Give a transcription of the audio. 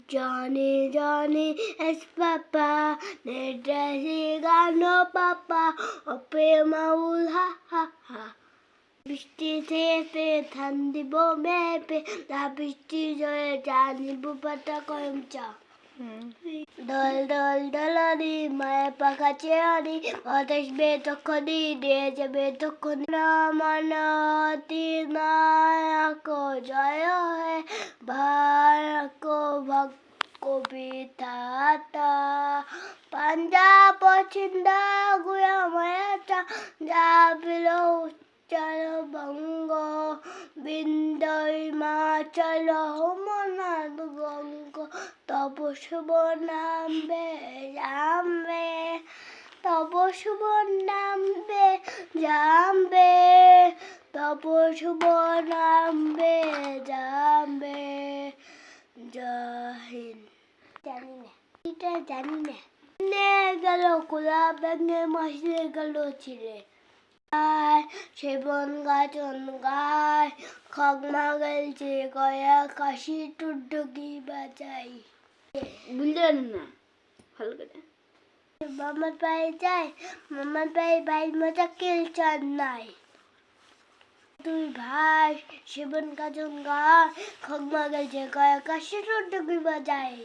Johnny, Johnny es papá, detrás ganó papá, ope maul ha ha ha. বৃষ্টি থেকে ধান দিব মেপে না বৃষ্টি জয়ে জানিব পাতা কম চা দল দল দলানি মায়ের পাখা চেয়ারি বাতাস বে তখনই দিয়ে যাবে তখন মানতি নায়ক জয় হে ভারক ভক কবিতা পাঞ্জাব চিন্দা গুয়া মায়াটা যাবিল চলো বঙ্গ বিন্দয় মাচল মনাদ বঙ্গ তব শুভ নাম বে জামবে তব শুভ নাম বে জামবে তব শুভ নাম বে জামবে জয় হিন্দ জানি না এটা জানি না নে গেল কোলা ব্যাঙে মাসে গেল ছিঁড়ে সেবন গাছন গায় খগমা গেলছে গয়া কাশি টুডুকি বাজাই বুঝলেন না ভালো করে মামার পায়ে যায় মামার পায়ে ভাই মজা খেলছান নাই তুই ভাই সেবন গাছন গায় খগমা গেলছে গয়া কাশি টুডুকি বাজাই